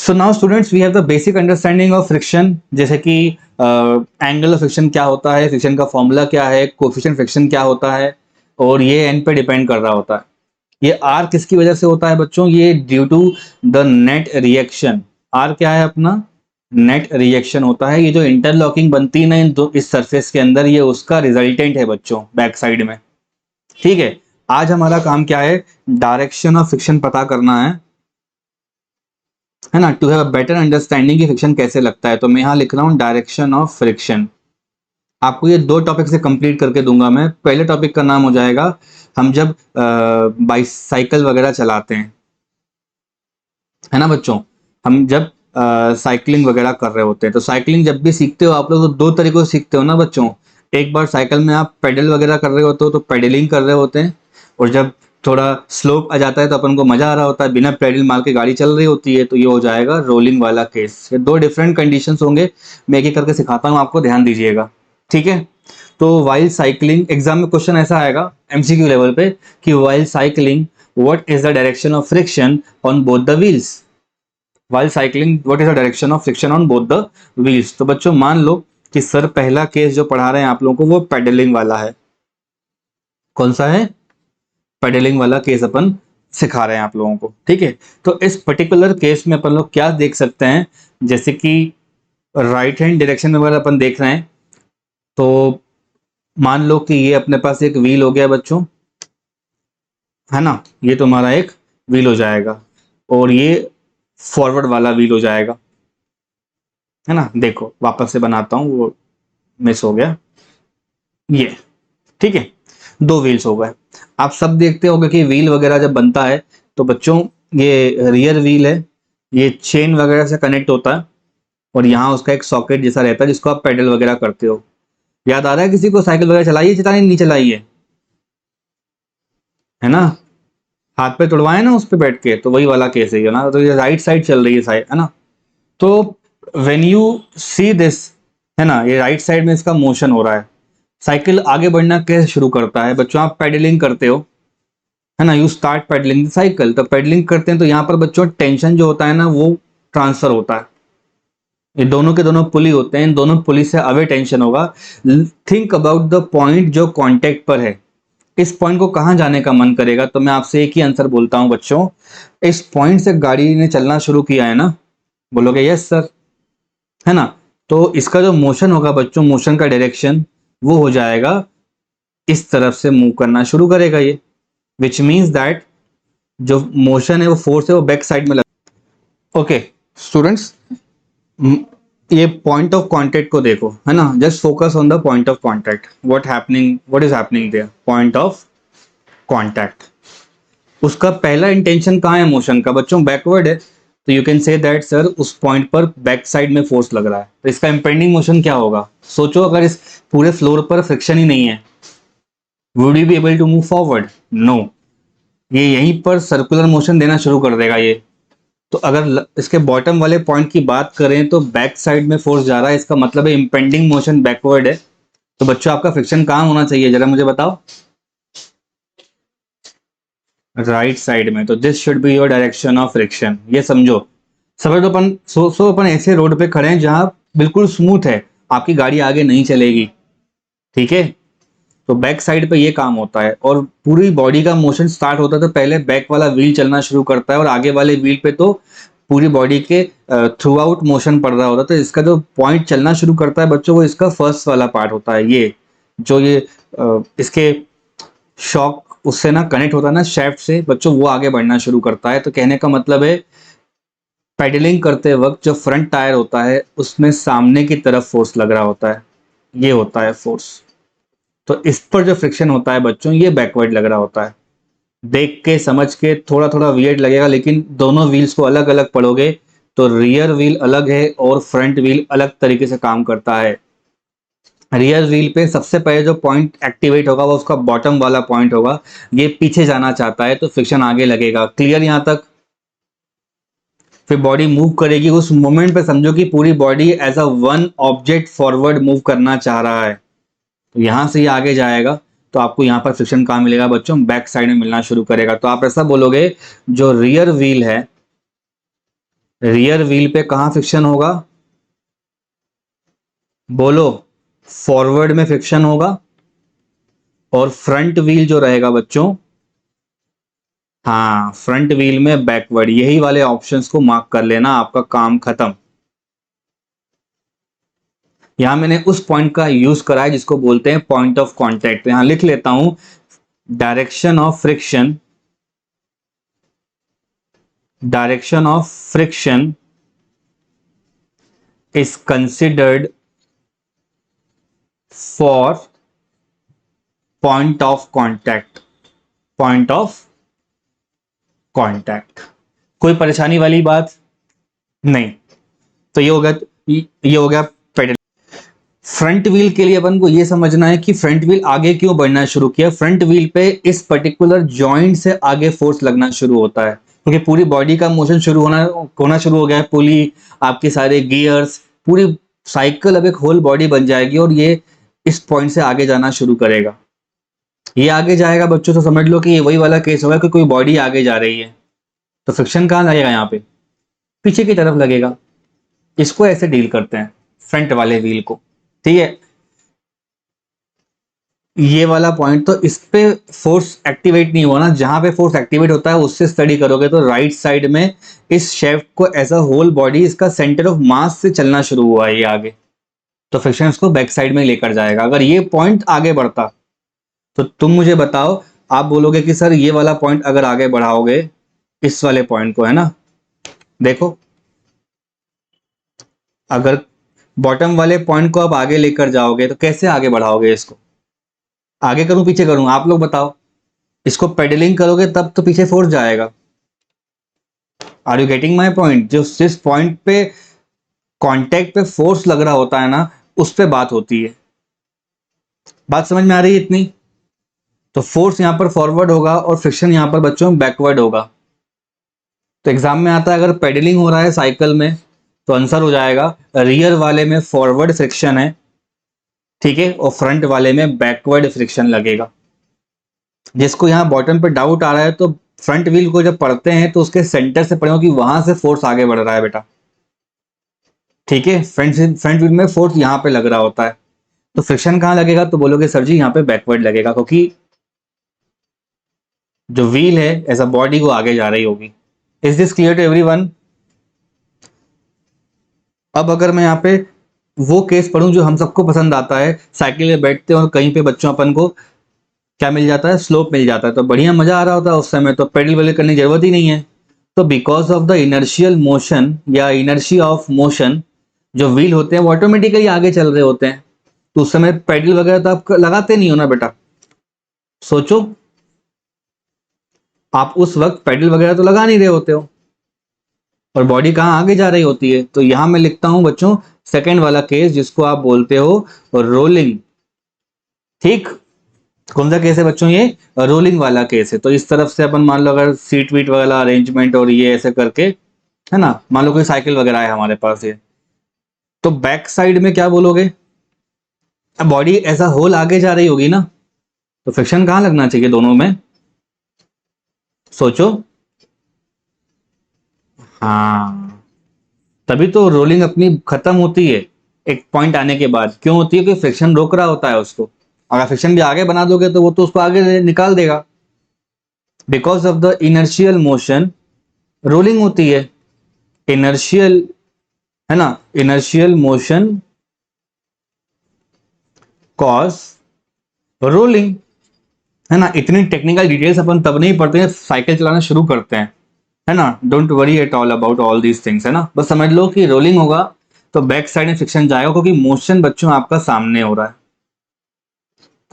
So now students we have the basic understanding of friction, जैसे कि angle of friction क्या होता है, फ्रिक्शन का फॉर्मूला क्या है, कोफिशिएंट फ्रिक्शन क्या होता है, और ये एन पे डिपेंड कर रहा होता है। ये आर किसकी वजह से होता है बच्चों? ये due to the net reaction. R क्या है अपना? नेट रिएक्शन होता है। ये जो इंटरलॉकिंग बनती है ना इस सरफेस के अंदर, ये उसका रिजल्टेंट है बच्चों, बैक साइड में। ठीक है, आज हमारा काम क्या है? डायरेक्शन ऑफ फ्रिक्शन पता करना है ना, to have a better understanding कि फ्रिक्शन कैसे लगता है। तो मैं यहाँ लिख रहा हूँ डायरेक्शन ऑफ फ्रिक्शन। आपको ये दो टॉपिक से कंप्लीट करके दूंगा मैं। पहले टॉपिक का नाम हो जाएगा हम जब बाइसाइकिल वगैरह चलाते हैं, है ना बच्चों। हम जब साइकिलिंग वगैरह कर रहे होते हैं, तो साइकिलिंग जब भी सीखते हो आप लोग तो दो तरीकों से सीखते हो ना बच्चों। एक बार साइकिल में आप पेडल वगैरह कर रहे होते हो तो पेडलिंग कर रहे होते हैं, और जब थोड़ा स्लोप आ जाता है तो अपन को मजा आ रहा होता है, बिना पेडल मार के गाड़ी चल रही होती है, तो ये हो जाएगा रोलिंग वाला केस। ये दो डिफरेंट कंडीशंस होंगे, मैं एक एक करके सिखाता हूँ आपको, ध्यान दीजिएगा। ठीक है, तो वाइल साइकिलिंग एग्जाम में क्वेश्चन ऐसा आएगा एमसीक्यू लेवल पे कि while cycling what is the direction of friction on both the wheels. while cycling what is the direction of friction on both the wheels। तो बच्चों मान लो कि सर पहला केस जो पढ़ा रहे हैं आप लोगों को वो पेडलिंग वाला है। कौन सा है? पेडलिंग वाला केस अपन सिखा रहे हैं आप लोगों को। ठीक है, तो इस पर्टिकुलर केस में अपन लोग क्या देख सकते हैं, जैसे कि राइट हैंड डायरेक्शन में अगर अपन देख रहे हैं तो मान लो कि ये अपने पास एक व्हील हो गया बच्चों, है ना। ये तुम्हारा एक व्हील हो जाएगा और ये फॉरवर्ड वाला व्हील हो जाएगा, है ना। देखो वापस से बनाता हूं, वो मिस हो गया। ये ठीक है, दो व्हील्स हो गए। आप सब देखते होंगे कि व्हील वगैरह जब बनता है तो बच्चों ये रियर व्हील है, ये चेन वगैरह से कनेक्ट होता है, और यहाँ उसका एक सॉकेट जैसा रहता है जिसको आप पेडल वगैरह करते हो। याद आ रहा है किसी को? साइकिल वगैरह चलाइए, चलानी नहीं चलाई है ना। हाथ पे तुड़वाए ना उस पे बैठ के, तो वही वाला केस है ये ना। तो ये राइट साइड चल रही है साइड, है ना। तो व्हेन यू सी दिस, है ना, ये राइट साइड में इसका मोशन हो रहा है। साइकिल आगे बढ़ना कैसे शुरू करता है बच्चों? आप पेडलिंग करते हो, है ना, you start pedalling the cycle. तो पेडलिंग करते हैं तो यहाँ पर बच्चों टेंशन जो होता है ना वो ट्रांसफर होता है। ये दोनों के दोनों पुली होते हैं, इन दोनों पुली से अवे टेंशन होगा। थिंक अबाउट द पॉइंट जो कांटेक्ट पर है। इस पॉइंट को कहाँ जाने का मन करेगा? तो मैं आपसे एक ही आंसर बोलता हूँ बच्चों, इस पॉइंट से गाड़ी ने चलना शुरू किया है ना, बोलोगे यस सर, है ना। तो इसका जो मोशन होगा बच्चों, मोशन का डायरेक्शन वो हो जाएगा इस तरफ से मूव करना शुरू करेगा ये, विच मीन्स दैट जो मोशन है वो फोर्स है वो बैक साइड में लग। ओके स्टूडेंट्स, ये पॉइंट ऑफ कांटेक्ट को देखो, है ना। Just focus on the point of contact, what is happening there, point of contact. उसका पहला इंटेंशन कहाँ है मोशन का बच्चों? बैकवर्ड है। तो you can say that sir उस पॉइंट पर बैक साइड में फोर्स लग रहा है, तो इसका इंपेंडिंग मोशन क्या होगा? सोचो, अगर इस पूरे फ्लोर पर फ्रिक्शन ही नहीं है, would you be able to move forward? No, ये यहीं पर सर्कुलर मोशन देना शुरू कर देगा ये। तो अगर इसके बॉटम वाले पॉइंट की बात करें तो बैक साइड में फोर्स जा रहा है, इसका मतलब है इंपेंडिंग मोशन बैकवर्ड है। तो बच्चों आपका फ्रिक्शन कहाँ होना चाहिए जरा मुझे बताओ? राइट साइड में। तो this should be your direction of friction, ये समझो। समझ लो अपन सो अपन ऐसे रोड पे खड़े हैं जहां बिल्कुल स्मूथ है, आपकी गाड़ी आगे नहीं चलेगी। ठीक है, तो बैक साइड पे ये काम होता है, और पूरी बॉडी का मोशन स्टार्ट होता है तो पहले बैक वाला व्हील चलना शुरू करता है, और आगे वाले व्हील पे तो पूरी बॉडी के थ्रू आउट मोशन पड़ रहा होता है। तो इसका जो पॉइंट चलना शुरू करता है बच्चों, वो इसका फर्स्ट वाला पार्ट होता है। ये जो ये इसके शॉक उससे ना कनेक्ट होता है ना शैफ्ट से बच्चों, वो आगे बढ़ना शुरू करता है। तो कहने का मतलब है पेडलिंग करते वक्त जो फ्रंट टायर होता है उसमें सामने की तरफ फोर्स लग रहा होता है, ये होता है फोर्स। तो इस पर जो फ्रिक्शन होता है बच्चों, ये बैकवर्ड लग रहा होता है। देख के समझ के थोड़ा थोड़ा वियर्ड लगेगा, लेकिन दोनों व्हील्स को अलग अलग पढ़ोगे तो रियर व्हील अलग है और फ्रंट व्हील अलग तरीके से काम करता है। रियर व्हील पे सबसे पहले जो पॉइंट एक्टिवेट होगा वो उसका बॉटम वाला पॉइंट होगा। ये पीछे जाना चाहता है तो फ्रिक्शन आगे लगेगा। क्लियर यहां तक? फिर बॉडी मूव करेगी, उस मोमेंट पे समझो कि पूरी body as a one object forward move करना चाह रहा है, तो यहां से ये आगे जाएगा। तो आपको यहाँ पर फ्रिक्शन कहाँ मिलेगा बच्चों? बैक साइड में मिलना शुरू करेगा। तो आप ऐसा बोलोगे जो रियर व्हील है, रियर व्हील पे कहाँ फ्रिक्शन होगा? बोलो। फॉरवर्ड में फ्रिक्शन होगा। और फ्रंट व्हील जो रहेगा बच्चों, हाँ फ्रंट व्हील में बैकवर्ड। यही वाले ऑप्शंस को मार्क कर लेना, आपका काम खत्म। यहां मैंने उस पॉइंट का यूज करा है जिसको बोलते हैं पॉइंट ऑफ कांटेक्ट। यहां लिख लेता हूं, direction of friction, direction of friction is considered for point of contact, point of contact। कोई परेशानी वाली बात नहीं। तो ये हो गया, ये हो गया पेडल। फ्रंट व्हील के लिए अपन को ये समझना है कि फ्रंट व्हील आगे क्यों बढ़ना शुरू किया। फ्रंट व्हील पे इस पर्टिकुलर जॉइंट से आगे फोर्स लगना शुरू होता है, क्योंकि पूरी बॉडी का मोशन शुरू होना शुरू हो गया है। पुली, आपके सारे गियर्स, पूरी साइकिल अब एक होल बॉडी बन जाएगी और ये इस पॉइंट से आगे जाना शुरू करेगा। ये आगे जाएगा बच्चों, तो समझ लो कि ये वही वाला केस होगा कि कोई बॉडी आगे जा रही है, तो फ्रिक्शन कहाँ लगेगा? यहाँ पे पीछे की तरफ लगेगा। इसको ऐसे डील करते हैं फ्रंट वाले व्हील को, ठीक है। ये वाला पॉइंट, तो इस पे फोर्स एक्टिवेट नहीं हुआ ना। जहां पे फोर्स एक्टिवेट होता है उससे स्टडी करोगे तो राइट साइड में इस शेफ्ट को एज अ होल बॉडी, इसका सेंटर ऑफ मास से चलना शुरू हुआ है ये आगे, तो फ्रिक्शन इसको बैक साइड में लेकर जाएगा। अगर ये पॉइंट आगे बढ़ता तो तुम मुझे बताओ, आप बोलोगे कि सर ये वाला पॉइंट अगर आगे बढ़ाओगे, इस वाले पॉइंट को, है ना, देखो अगर बॉटम वाले पॉइंट को आप आगे लेकर जाओगे तो कैसे आगे बढ़ाओगे इसको? आगे करूं पीछे करूं, आप लोग बताओ। इसको पेडलिंग करोगे तब तो पीछे फोर्स जाएगा। Are you getting my point? जो जिस पॉइंट पे कांटेक्ट पे फोर्स लग रहा होता है ना, उस पे बात होती है। बात समझ में आ रही है इतनी? तो फोर्स यहां पर फॉरवर्ड होगा और फ्रिक्शन यहां पर बच्चों बैकवर्ड होगा। तो एग्जाम में आता है अगर पेडलिंग हो रहा है साइकिल में, तो आंसर हो जाएगा रियर वाले में फॉरवर्ड फ्रिक्शन है, ठीक है, और फ्रंट वाले में बैकवर्ड फ्रिक्शन लगेगा। जिसको यहाँ बॉटम पे डाउट आ रहा है, तो फ्रंट व्हील को जब पढ़ते हैं तो उसके सेंटर से पढ़ो कि वहां से फोर्स आगे बढ़ रहा है बेटा, ठीक है। फ्रंट व्हील में फोर्स यहाँ पे लग रहा होता है, तो फ्रिक्शन कहाँ लगेगा? तो बोलोगे सर जी यहाँ पे बैकवर्ड लगेगा, क्योंकि जो व्हील है एज अ बॉडी को आगे जा रही होगी। Is this clear to everyone? अब अगर मैं यहाँ पे वो केस पढ़ूं जो हम सबको पसंद आता है, साइकिल में बैठते हैं और कहीं पे बच्चों अपन को क्या मिल जाता है? स्लोप मिल जाता है, तो बढ़िया मजा आ रहा होता है उस समय, तो पेडल वेडल करने की जरूरत ही नहीं है। तो because of the inertial motion या इनर्शिया ऑफ मोशन, जो व्हील होते हैं वो ऑटोमेटिकली आगे चल रहे होते हैं, तो उस समय पेडल वगैरह तो आप लगाते नहीं हो ना बेटा। सोचो, आप उस वक्त पेडल वगैरह तो लगा नहीं रहे होते हो, और बॉडी कहाँ आगे जा रही होती है। तो यहां मैं लिखता हूं बच्चों सेकेंड वाला केस, जिसको आप बोलते हो रोलिंग, ठीक। कौन सा केस है बच्चों? ये रोलिंग वाला केस है। तो इस तरफ से अपन मान लो अगर सीट वीट वगैरह अरेंजमेंट और ये ऐसे करके, है ना, मान लो कोई साइकिल वगैरह है हमारे पास ये, तो बैक साइड में क्या बोलोगे? अब बॉडी ऐसा होल आगे जा रही होगी ना, तो फ्रिक्शन कहाँ लगना चाहिए दोनों में? सोचो। हाँ, तभी तो रोलिंग अपनी खत्म होती है एक पॉइंट आने के बाद। क्यों होती है? कि फ्रिक्शन रोक रहा होता है उसको। अगर फ्रिक्शन भी आगे बना दोगे तो वो तो उसको आगे निकाल देगा। Because of the inertial motion rolling होती है। इनर्शियल, है ना, इनर्शियल मोशन कॉज रोलिंग, है ना। इतनी टेक्निकल डिटेल्स अपन तब नहीं पढ़ते हैं साइकिल चलाना शुरू करते हैं, है ना। Don't worry at all about all these things, है ना। बस समझ लो कि रोलिंग होगा तो बैक साइड में फ्रिक्शन जाएगा, क्योंकि मोशन बच्चों आपका सामने हो रहा है।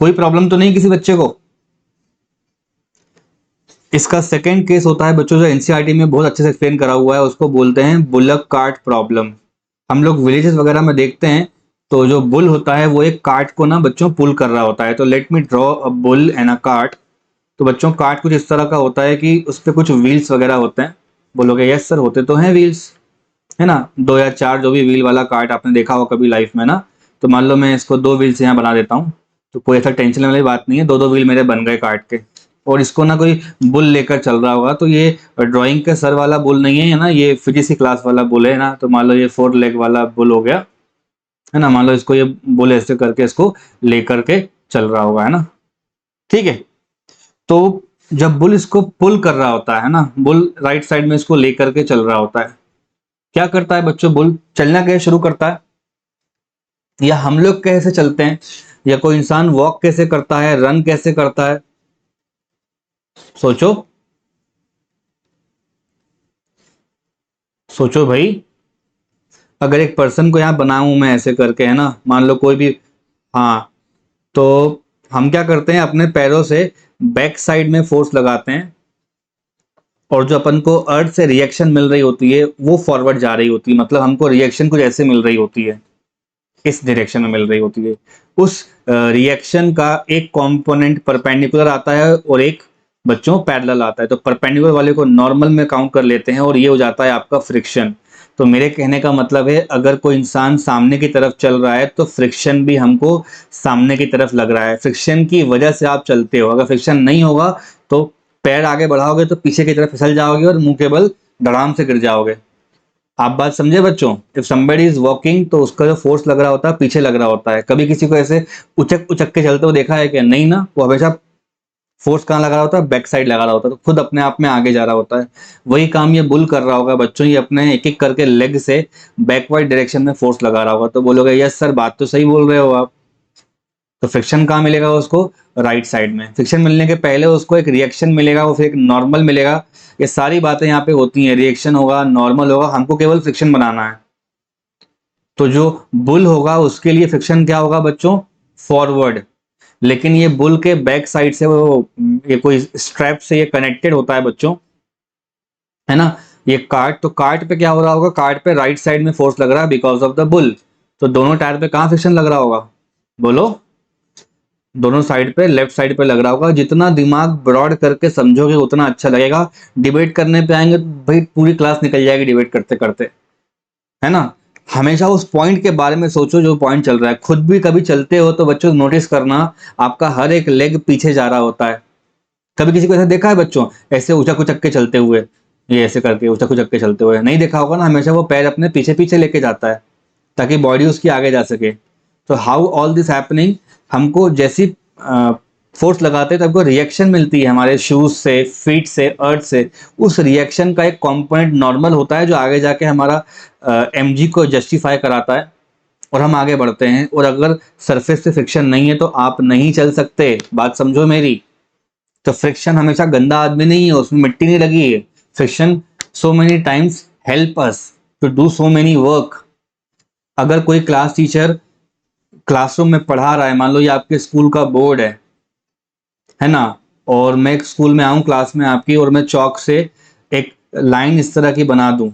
कोई प्रॉब्लम तो नहीं किसी बच्चे को? इसका सेकंड केस होता है बच्चों जो एनसीईआरटी में बहुत अच्छे से एक्सप्लेन करा हुआ है, उसको बोलते हैं बुलक कार्ट प्रॉब्लम। हम लोग विलेजेस वगैरह में देखते हैं, तो जो बुल होता है वो एक कार्ट को ना बच्चों पुल कर रहा होता है। तो let me draw a bull and a cart. तो बच्चों कार्ट कुछ इस तरह का होता है कि उस पर कुछ व्हील्स वगैरह होते हैं। बोलोगे यस सर होते तो हैं व्हील्स, है ना। 2 या 4 जो भी व्हील वाला कार्ट आपने देखा हो कभी लाइफ में ना। तो मान लो मैं इसको 2 व्हील्स यहाँ बना देता हूँ, तो कोई ऐसा टेंशन वाली बात नहीं है, 2-2 व्हील मेरे बन गए कार्ट के। और इसको ना कोई बुल लेकर चल रहा होगा, तो ये ड्राइंग के सर वाला बुल नहीं है ना, ये फिजिक्स की क्लास वाला बुल है ना। तो मान लो ये 4 लेग वाला बुल हो गया, है ना। मान लो इसको ये बुल ऐसे करके इसको लेकर के चल रहा होगा, है ना। ठीक है, तो जब बुल इसको पुल कर रहा होता है ना, बुल राइट साइड में इसको लेकर के चल रहा होता है, क्या करता है बच्चों, बुल चलना कैसे शुरू करता है, या हम लोग कैसे चलते हैं, या कोई इंसान वॉक कैसे करता है, रन कैसे करता है, सोचो, सोचो भाई। अगर एक पर्सन को यहाँ बनाऊं मैं ऐसे करके, है ना, मान लो कोई भी, हाँ, तो हम क्या करते हैं, अपने पैरों से बैक साइड में फोर्स लगाते हैं, और जो अपन को अर्थ से रिएक्शन मिल रही होती है वो फॉरवर्ड जा रही होती है, मतलब हमको रिएक्शन कुछ ऐसे मिल रही होती है, इस डायरेक्शन में मिल रही होती है। उस रिएक्शन का एक कंपोनेंट परपेंडिकुलर आता है और एक बच्चों पैरेलल आता है। तो परपेंडिकुलर वाले को नॉर्मल में काउंट कर लेते हैं और ये हो जाता है आपका फ्रिक्शन। तो मेरे कहने का मतलब है, अगर कोई इंसान सामने की तरफ चल रहा है तो फ्रिक्शन भी हमको सामने की तरफ लग रहा है, फ्रिक्शन की वजह से आप चलते हो। अगर फ्रिक्शन नहीं होगा तो पैर आगे बढ़ाओगे तो पीछे की तरफ फिसल जाओगे और मुंह के बल धड़ाम से गिर जाओगे। आप बात समझे बच्चों, इफ समबडी इज वॉकिंग तो उसका जो फोर्स लग रहा होता है पीछे लग रहा होता है। कभी किसी को ऐसे उचक उचक के चलते हुए देखा है क्या? नहीं ना, वो हमेशा फोर्स कहाँ लगा रहा होता है, बैक साइड लगा रहा होता है, तो खुद अपने आप में आगे जा रहा होता है। वही काम ये बुल कर रहा होगा बच्चों, ये अपने एक एक करके लेग से बैकवर्ड डायरेक्शन में फोर्स लगा रहा होगा। तो बोलोगे यस सर, बात तो सही बोल रहे हो आप। तो फ्रिक्शन कहाँ मिलेगा उसको, राइट साइड में। फ्रिक्शन मिलने के पहले उसको एक रिएक्शन मिलेगा, वो फिर एक नॉर्मल मिलेगा। ये सारी बातें यहाँ पे होती हैं, रिएक्शन होगा, नॉर्मल होगा, हमको केवल फ्रिक्शन बनाना है। तो जो बुल होगा उसके लिए फ्रिक्शन क्या होगा बच्चों, फॉरवर्ड। लेकिन ये बुल के बैक साइड से वो, ये कोई स्ट्रैप से ये कनेक्टेड होता है बच्चों, है ना। ये कार्ट, तो कार्ट पे क्या हो रहा होगा, कार्ट पे राइट साइड में फोर्स लग रहा है बिकॉज ऑफ द बुल। तो दोनों टायर पे कहाँ फ्रिक्शन लग रहा होगा, बोलो। दोनों साइड पे, लेफ्ट साइड पे लग रहा होगा। जितना दिमाग ब्रॉड करके समझोगे उतना अच्छा लगेगा। डिबेट करने पे आएंगे तो भाई पूरी क्लास निकल जाएगी डिबेट करते करते, है ना। हमेशा उस पॉइंट के बारे में सोचो जो पॉइंट चल रहा है। खुद भी कभी चलते हो तो बच्चों नोटिस करना, आपका हर एक लेग पीछे जा रहा होता है। कभी किसी को ऐसा देखा है बच्चों, ऐसे उचक उचक के चलते हुए, ये ऐसे करके उचक उचक के चलते हुए? नहीं देखा होगा ना, हमेशा वो पैर अपने पीछे पीछे लेके जाता है ताकि बॉडी उसकी आगे जा सके। तो हाउ ऑल दिस हैपनिंग, हमको जैसी फोर्स लगाते हैं तो हमको रिएक्शन मिलती है हमारे शूज से, फीट से, अर्थ से। उस रिएक्शन का एक कंपोनेंट नॉर्मल होता है जो आगे जाके हमारा एमजी को जस्टिफाई कराता है और हम आगे बढ़ते हैं। और अगर सरफेस से फ्रिक्शन नहीं है तो आप नहीं चल सकते, बात समझो मेरी। तो फ्रिक्शन हमेशा गंदा आदमी नहीं है, उसमें मिट्टी नहीं लगी है। Friction so many times help us to do so many work. अगर कोई क्लास टीचर क्लासरूम में पढ़ा रहा है, मान लो ये आपके स्कूल का बोर्ड है ना, और मैं एक स्कूल में आऊं क्लास में आपकी, और मैं चौक से एक लाइन इस तरह की बना दूं,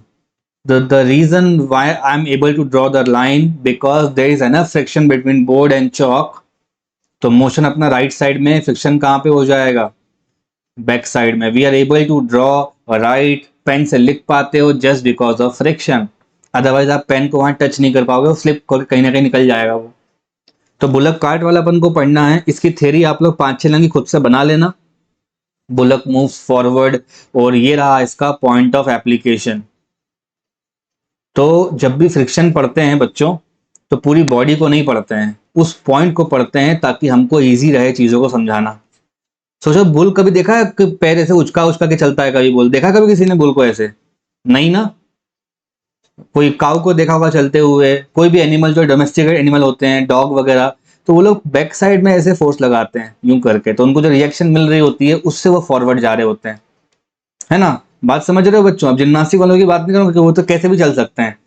the reason why I'm able to draw the line because there is enough friction between board and chalk। तो मोशन अपना राइट साइड में, फ्रिक्शन कहाँ पे हो जाएगा, बैक साइड में। We are able to draw, right, pen से लिख पाते हो just because of friction. Otherwise आप पेन को वहां टच नहीं कर पाओगे, वो स्लिप करके कहीं ना कहीं निकल जाएगा वो। तो बुलक कार्ट वाला अपन को पढ़ना है, इसकी थ्योरी आप लोग 5-6 लाइन की खुद से बना लेना। बुलक मूव्स फॉरवर्ड, और ये रहा इसका पॉइंट ऑफ एप्लीकेशन। तो जब भी फ्रिक्शन पढ़ते हैं बच्चों, तो पूरी बॉडी को नहीं पढ़ते हैं, उस पॉइंट को पढ़ते हैं ताकि हमको इजी रहे चीजों को समझाना। सोचो, बुल कभी देखा है कि पैर ऐसे उचका उचका के चलता है? कभी बुल देखा कभी किसी ने बुल को ऐसे? नहीं ना। कोई काऊ को देखा होगा चलते हुए, कोई भी एनिमल जो डोमेस्टिकेट एनिमल होते हैं, डॉग वगैरह, तो वो लोग बैक साइड में ऐसे फोर्स लगाते हैं यूं करके, तो उनको जो रिएक्शन मिल रही होती है उससे वो फॉरवर्ड जा रहे होते हैं, है ना। बात समझ रहे हो बच्चों? अब जिम्नास्टिक वालों की बात नहीं करूंगा कि वो तो कैसे भी चल सकते हैं,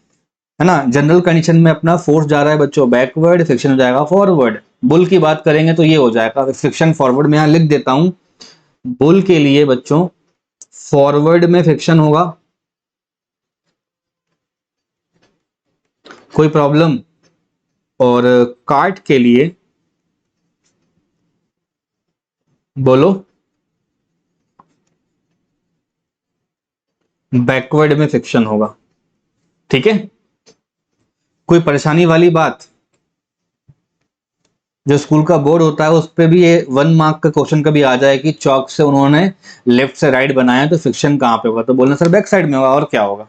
है ना। जनरल कंडीशन में अपना फोर्स जा रहा है बच्चों बैकवर्ड, फ्रिक्शन हो जाएगा फॉरवर्ड। बुल की बात करेंगे तो ये हो जाएगा फ्रिक्शन फॉरवर्ड में, यहां लिख देता हूं। बुल के लिए बच्चों फॉरवर्ड में फ्रिक्शन होगा, कोई प्रॉब्लम। और कार्ट के लिए बोलो, बैकवर्ड में फ्रिक्शन होगा। ठीक है, कोई परेशानी वाली बात? जो स्कूल का बोर्ड होता है उस पे भी ये 1 मार्क का क्वेश्चन कभी आ जाए कि चौक से उन्होंने लेफ्ट से राइट बनाया तो फ्रिक्शन कहाँ पे होगा, तो बोलना सर बैक साइड में होगा, और क्या होगा।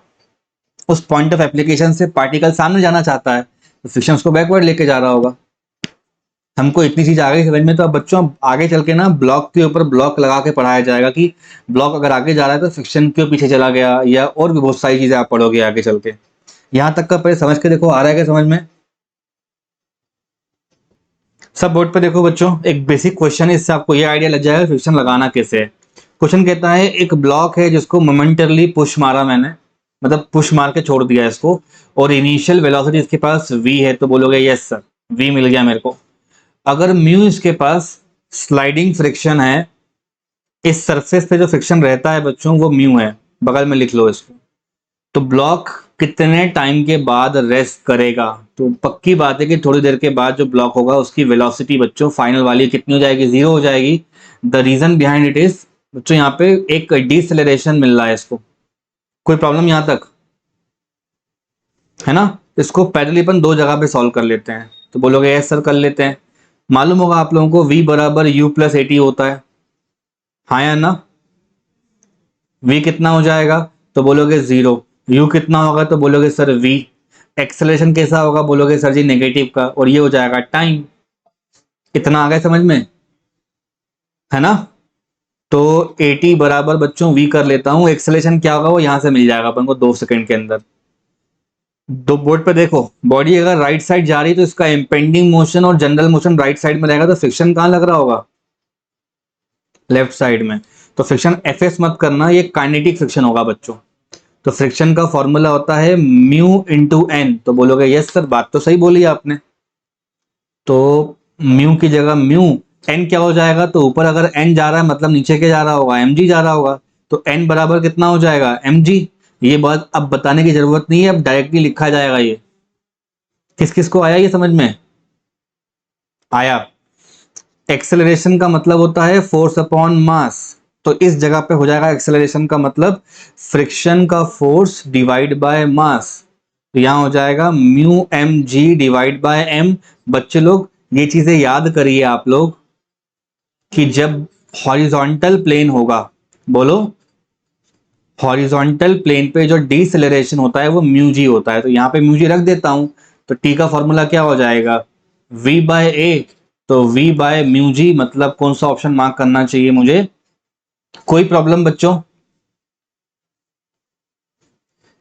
उस पॉइंट ऑफ एप्लीकेशन से पार्टिकल सामने जाना चाहता है तो फ्रिक्शन उसको बैकवर्ड लेके जा रहा होगा। हमको इतनी चीज आ गई समझ में, तो अब बच्चों आगे चल के ना ब्लॉक के ऊपर ब्लॉक लगा के पढ़ाया जाएगा कि ब्लॉक अगर आगे जा रहा है तो फ्रिक्शन क्यों पीछे चला गया, या और भी बहुत सारी चीजें आप पढ़ोगे आगे चल के। यहाँ तक का पहले समझ के देखो, आ रहा है क्या समझ में। सब बोर्ड पे देखो बच्चों, एक बेसिक क्वेश्चन है, इससे आपको ये आइडिया लग जाएगा फ्रिक्शन लगाना कैसे है। क्वेश्चन कहता है एक ब्लॉक है जिसको मोमेंटरली पुश मारा मैंने, मतलब पुश मार के छोड़ दिया इसको, और इनिशियल वेलोसिटी इसके पास v है, तो बोलोगे यस सर v मिल गया मेरे को। अगर म्यू इसके पास स्लाइडिंग फ्रिक्शन है, इस सरफेस पे जो फ्रिक्शन रहता है बच्चों वो म्यू है, बगल में लिख लो इसको। तो ब्लॉक कितने टाइम के बाद रेस्ट करेगा, तो पक्की बात है कि थोड़ी देर के बाद जो ब्लॉक होगा उसकी वेलोसिटी बच्चों फाइनल वाली कितनी हो जाएगी, 0 हो जाएगी। The reason behind it is बच्चों यहाँ पे एक डिसलेरेशन मिल रहा है इसको। कोई प्रॉब्लम यहाँ तक है ना। इसको पैरेलली अपन दो जगह पे सॉल्व कर लेते हैं, तो बोलोगे यस सर कर लेते हैं। मालूम होगा आप लोगों को v बराबर u प्लस एटी होता है, हाँ या ना। v कितना हो जाएगा, तो बोलोगे 0। u कितना होगा, तो बोलोगे सर v। एक्सेलरेशन कैसा होगा, बोलोगे सर जी नेगेटिव का, और ये हो जाएगा टाइम। इतना आ गया समझ में, है ना। तो 80 बराबर बच्चों v कर लेता हूं, एक्सेलरेशन क्या होगा वो यहां से मिल जाएगा अपन को 2 सेकंड के अंदर। दो बोर्ड पे देखो, बॉडी अगर राइट साइड जा रही है तो इसका इम्पेंडिंग मोशन और जनरल मोशन राइट साइड में रहेगा, तो फ्रिक्शन कहां लग रहा होगा, लेफ्ट साइड में। तो फ्रिक्शन एफ मत करना, ये काइनेटिक फ्रिक्शन होगा बच्चों। तो फ्रिक्शन का फॉर्मूला होता है म्यू इंटू एन, तो बोलोगे यस सर बात तो सही बोली आपने। तो म्यू की जगह म्यू, एन क्या हो जाएगा, तो ऊपर अगर एन जा रहा है मतलब नीचे के जा रहा होगा, एम जी जा रहा होगा, तो एन बराबर कितना हो जाएगा एम जी। ये बात अब बताने की जरूरत नहीं है, अब डायरेक्टली लिखा जाएगा ये। किस किस को आया ये समझ में, आया। एक्सेलरेशन का मतलब होता है फोर्स अपॉन मास, तो इस जगह पे हो जाएगा एक्सेलरेशन का मतलब फ्रिक्शन का फोर्स डिवाइड बाय मास, तो यहां हो जाएगा mu m g divide by m. बच्चे लोग ये चीजें याद करिए आप लोग कि जब हॉरिजॉन्टल प्लेन होगा, बोलो हॉरिजॉन्टल प्लेन पे जो डिसेलेरेशन होता है वो म्यू जी होता है, तो यहाँ पे म्यू जी रख देता हूं, तो टी का फॉर्मूला क्या हो जाएगा v बाय ए। तो v बाय म्यू जी मतलब कौन सा ऑप्शन मार्क करना चाहिए मुझे। कोई प्रॉब्लम बच्चों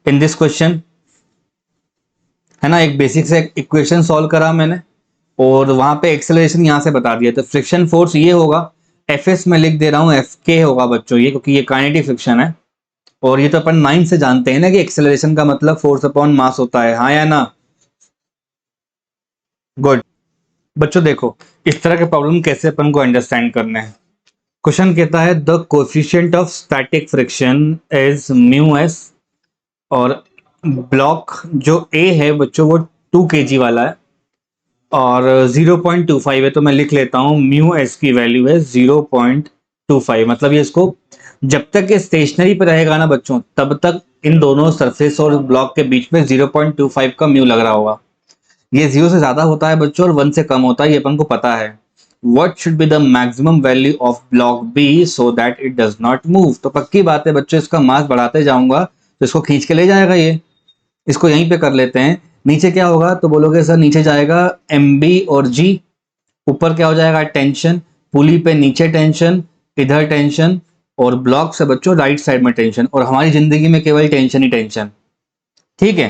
इन दिस क्वेश्चन, है ना। एक बेसिक से इक्वेशन सॉल्व करा मैंने और वहां पे एक्सेलरेशन यहां से बता दिया, तो फ्रिक्शन फोर्स ये होगा, एफ एस में लिख दे रहा हूं, एफ के होगा बच्चों ये, क्योंकि ये काइनेटिक फ्रिक्शन है। और ये तो अपन 9 से जानते हैं ना कि एक्सेलरेशन का मतलब फोर्स अपॉन मास होता है, हाँ या ना। गुड। बच्चों देखो इस तरह के प्रॉब्लम कैसे अपन को अंडरस्टैंड करने हैं। क्वेश्चन कहता है the coefficient of static friction is mu S, और ब्लॉक जो ए है बच्चों वो 2 kg वाला है और 0.25 है, तो मैं लिख लेता हूं म्यू एस की वैल्यू है 0.25। मतलब ये इसको जब तक ये स्टेशनरी पे रहेगा ना बच्चों तब तक इन दोनों सरफेस और ब्लॉक के बीच में 0.25 का म्यू लग रहा होगा। ये 0 से ज्यादा होता है बच्चों और 1 से कम होता है, ये अपन को पता है। What should be the maximum value of block B so that it does not move, तो पक्की बात है बच्चों इसका मास बढ़ाते जाऊंगा तो इसको खींच के ले जाएगा ये। इसको यहीं पे कर लेते हैं। नीचे क्या होगा, तो बोलोगे सर नीचे जाएगा एम बी और जी, ऊपर क्या हो जाएगा टेंशन, पुली पे नीचे टेंशन, इधर टेंशन, और ब्लॉक से बच्चों राइट साइड में टेंशन, और हमारी जिंदगी में केवल टेंशन ही टेंशन। ठीक है,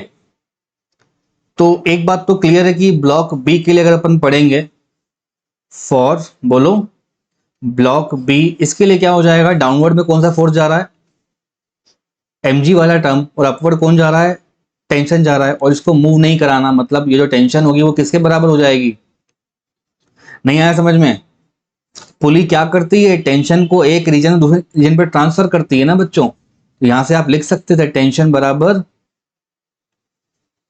तो एक बात तो क्लियर है कि ब्लॉक बी के लिए अगर अपन पढ़ेंगे, फॉर बोलो ब्लॉक बी, इसके लिए क्या हो जाएगा, डाउनवर्ड में कौन सा फोर्स जा रहा है mg वाला टर्म, और अपवर्ड कौन जा रहा है टेंशन जा रहा है, और इसको मूव नहीं कराना, मतलब ये जो टेंशन होगी वो किसके बराबर हो जाएगी। नहीं आया समझ में। पुली क्या करती है, टेंशन को एक रीजन से दूसरे रीजन पे ट्रांसफर करती है ना बच्चों, तो यहां से आप लिख सकते थे टेंशन बराबर,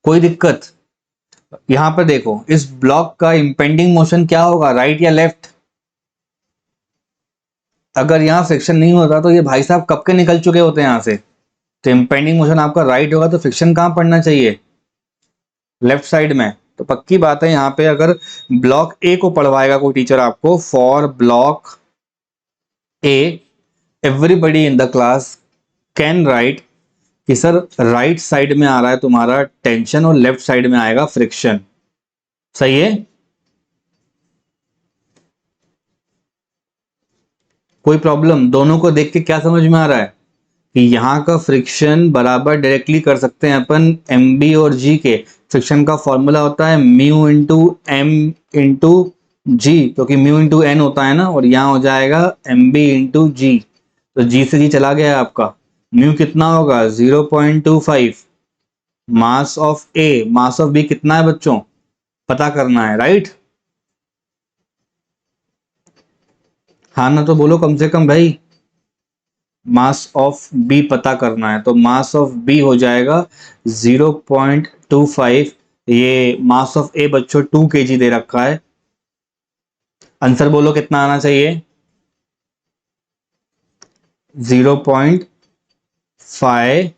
कोई दिक्कत। यहां पर देखो इस ब्लॉक का इंपेंडिंग मोशन क्या होगा, राइट या लेफ्ट। अगर यहाँ फ्रिक्शन नहीं होता तो ये भाई साहब कब के निकल चुके होते हैं यहाँ से। तो इंपेंडिंग मोशन आपका राइट होगा तो फ्रिक्शन कहाँ पड़ना चाहिए, लेफ्ट साइड में। तो पक्की बात है यहाँ पे अगर ब्लॉक ए को पढ़वाएगा कोई टीचर आपको, for block A everybody in the class can write कि सर राइट साइड में आ रहा है तुम्हारा टेंशन और लेफ्ट साइड में आएगा फ्रिक्शन। सही है? कोई प्रॉब्लम? दोनों को देख के क्या समझ में आ रहा है कि यहाँ का फ्रिक्शन बराबर डायरेक्टली कर सकते हैं अपन एम बी और जी के। फ्रिक्शन का फॉर्मूला होता है म्यू इंटू एम इंटू जी, क्योंकि म्यू इंटू एन होता है ना, और यहाँ हो जाएगा एम बी इंटू जी। तो जी से जी चला गया है आपका। म्यू कितना होगा? 0.25। Mass of A, mass of B कितना है बच्चों? पता करना है, राइट? हाँ ना, तो बोलो कम से कम भाई। मास ऑफ बी पता करना है, तो मास ऑफ बी हो जाएगा 0.25। ये मास ऑफ ए बच्चों 2 kg दे रखा है। आंसर बोलो कितना आना चाहिए? 0.5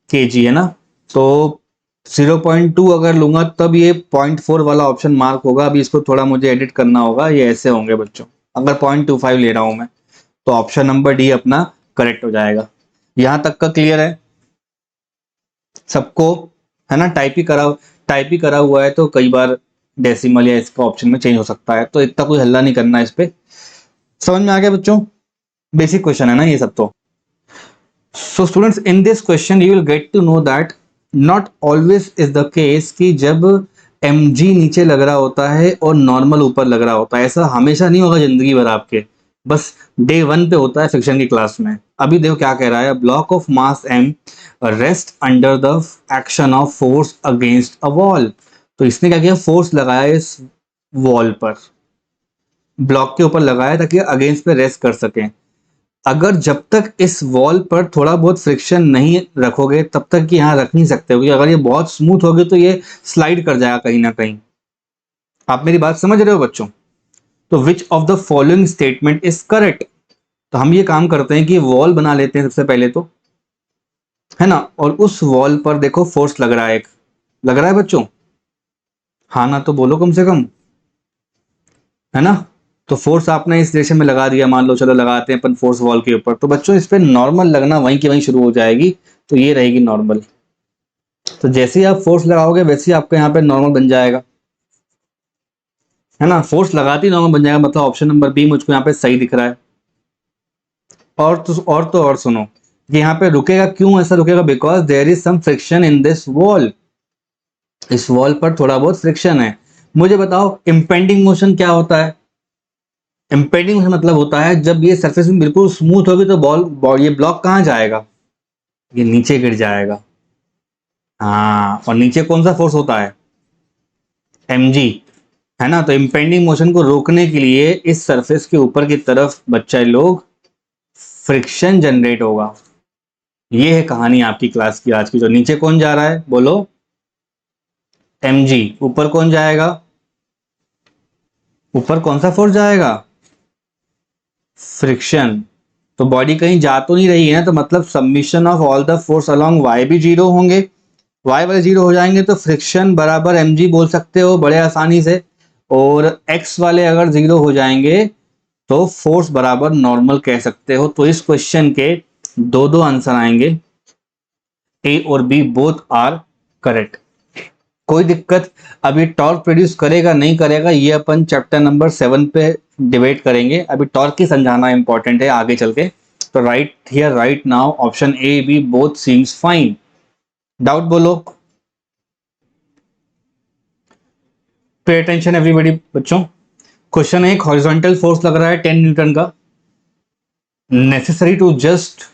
kg है ना, तो 0.2 अगर लूंगा तब ये 0.4 वाला ऑप्शन मार्क होगा। अभी इसको थोड़ा मुझे एडिट करना होगा, ये ऐसे होंगे बच्चों अगर 0.25 ले रहा हूं मैं, तो ऑप्शन नंबर डी अपना करेक्ट हो जाएगा। यहां तक का क्लियर है सबको? है ना? टाइप ही करा हुआ है तो कई बार डेसिमल या इसका ऑप्शन में चेंज हो सकता है, तो इतना कोई हल्ला नहीं करना है इस पे। समझ में आ गया बच्चों? बेसिक क्वेश्चन है ना ये सब तो। So students, in this question you will get to know that not always is the case कि जब mg नीचे लग रहा होता है और नॉर्मल ऊपर लग रहा होता है, ऐसा हमेशा नहीं होगा जिंदगी भर आपके, बस डे 1 पे होता है फ्रिक्शन की क्लास में। अभी देखो क्या कह रहा है, block of mass m rest under the action of force against a wall. तो इसने क्या किया, फोर्स लगाया इस वॉल पर, ब्लॉक के ऊपर लगाया ताकि अगेंस्ट पे रेस्ट कर सके। अगर जब तक इस वॉल पर थोड़ा बहुत फ्रिक्शन नहीं रखोगे तब तक कि यहाँ रख नहीं सकते, क्योंकि अगर ये बहुत स्मूथ होगी तो ये स्लाइड कर जाएगा कहीं ना कहीं। आप मेरी बात समझ रहे हो बच्चों? तो which of the following statement is correct? तो हम ये काम करते हैं कि वॉल बना लेते हैं सबसे पहले तो, है ना, और उस वॉल पर देखो फोर्स लग रहा है, एक लग रहा है बच्चों? हाँ ना, तो बोलो कम से कम, है ना? तो फोर्स आपने इस डायरेक्शन में लगा दिया, मान लो चलो लगाते हैं अपन फोर्स वॉल के ऊपर, तो बच्चों इस पे नॉर्मल लगना वहीं की वहीं शुरू हो जाएगी, तो ये रहेगी नॉर्मल। तो जैसे ही आप फोर्स लगाओगे वैसे ही आपका यहाँ पे नॉर्मल बन जाएगा, है ना? फोर्स लगाते ही नॉर्मल बन जाएगा, मतलब ऑप्शन नंबर बी मुझको यहाँ पे सही दिख रहा है। और सुनो, ये यहाँ पे रुकेगा, क्यों ऐसा रुकेगा? Because there is some friction in this wall. इस वॉल पर थोड़ा बहुत फ्रिक्शन है। मुझे बताओ इम्पेंडिंग मोशन क्या होता है? इम्पेंडिंग मोशन मतलब होता है जब ये सरफेस में बिल्कुल स्मूथ होगी तो बॉल ये ब्लॉक कहाँ जाएगा? ये नीचे गिर जाएगा। हाँ, और नीचे कौन सा फोर्स होता है? mg, है ना? तो इम्पेंडिंग मोशन को रोकने के लिए इस सरफेस के ऊपर की तरफ बच्चे लोग फ्रिक्शन जनरेट होगा। ये है कहानी आपकी क्लास की आज की। जो नीचे कौन जा रहा है बोलो? mg। ऊपर कौन जाएगा? ऊपर कौन सा फोर्स जाएगा? फ्रिक्शन। तो बॉडी कहीं जा तो नहीं रही है ना, तो मतलब submission of all the force along y भी जीरो होंगे। y वाले जीरो हो जाएंगे तो फ्रिक्शन बराबर mg बोल सकते हो बड़े आसानी से, और x वाले अगर जीरो हो जाएंगे तो फोर्स बराबर नॉर्मल कह सकते हो। तो इस क्वेश्चन के दो दो आंसर आएंगे, ए और बी बोथ आर करेक्ट। कोई दिक्कत? अभी टॉर्क प्रोड्यूस करेगा नहीं करेगा ये अपन चैप्टर नंबर 7 पे डिबेट करेंगे, अभी टॉर्क ही समझाना इंपॉर्टेंट है आगे चल के। तो right here right now option A B both seems fine. Doubt बोलो? पे अटेंशन एवरीबॉडी बच्चों। क्वेश्चन है, एक हॉरिजॉन्टल फोर्स लग रहा है 10 न्यूटन का, necessary to just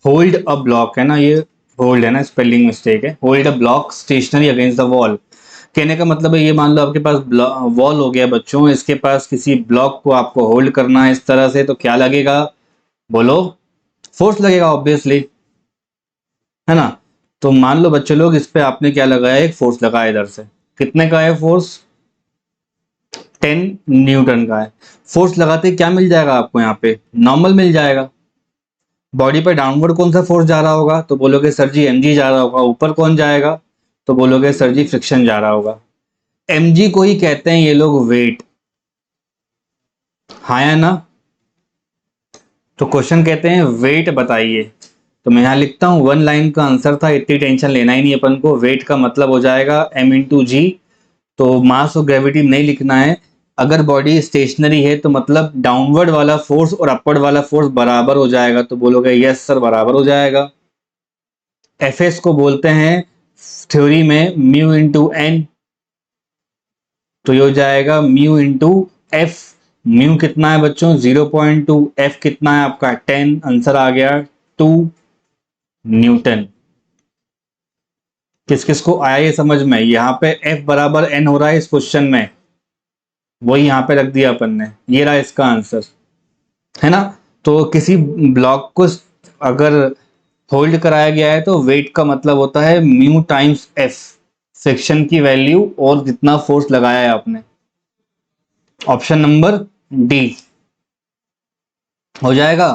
hold a block, है ना, ये होल्ड है ना, स्पेलिंग मिस्टेक है, hold a block stationary against the wall. कहने का मतलब है ये, मान लो आपके पास वॉल हो गया बच्चों, इसके पास किसी ब्लॉक को आपको होल्ड करना है इस तरह से, तो क्या लगेगा बोलो? फोर्स लगेगा ऑब्वियसली, है ना? तो मान लो बच्चे लोग इस पे आपने क्या लगाया, एक फोर्स लगाया इधर से, कितने का है फोर्स? 10 न्यूटन का है। फोर्स लगाते क्या मिल जाएगा आपको? यहाँ पे नॉर्मल मिल जाएगा। बॉडी पे डाउनवर्ड कौन सा फोर्स जा रहा होगा? तो बोलोगे सर जी mg जा रहा होगा। ऊपर कौन जाएगा? तो बोलोगे सर जी फ्रिक्शन जा रहा होगा। mg को ही कहते हैं ये लोग वेट, हाँ या ना? तो क्वेश्चन कहते हैं वेट बताइए, तो मैं यहां लिखता हूं 1 लाइन का आंसर था, इतनी टेंशन लेना ही नहीं अपन को। वेट का मतलब हो जाएगा m इंटू जी, तो मास और ग्रेविटी नहीं लिखना है। अगर बॉडी स्टेशनरी है तो मतलब डाउनवर्ड वाला फोर्स और अपवर्ड वाला फोर्स बराबर हो जाएगा, तो बोलोगे यस सर बराबर हो जाएगा। एफ को बोलते हैं थ्योरी में म्यू इंटू एन, तो ये हो जाएगा म्यू इंटू एफ। म्यू कितना है बच्चों 0.2, एफ कितना है आपका 10, आंसर आ गया 2 न्यूटन। किस किस को आया ये समझ में? यहाँ पे एफ बराबर एन हो रहा है इस क्वेश्चन में, वही यहाँ पे रख दिया अपन ने, ये रहा इसका आंसर, है ना? तो किसी ब्लॉक को अगर होल्ड कराया गया है तो वेट का मतलब होता है म्यू टाइम्स एफ, फ्रिक्शन की वैल्यू और जितना फोर्स लगाया है आपने। ऑप्शन नंबर डी हो जाएगा।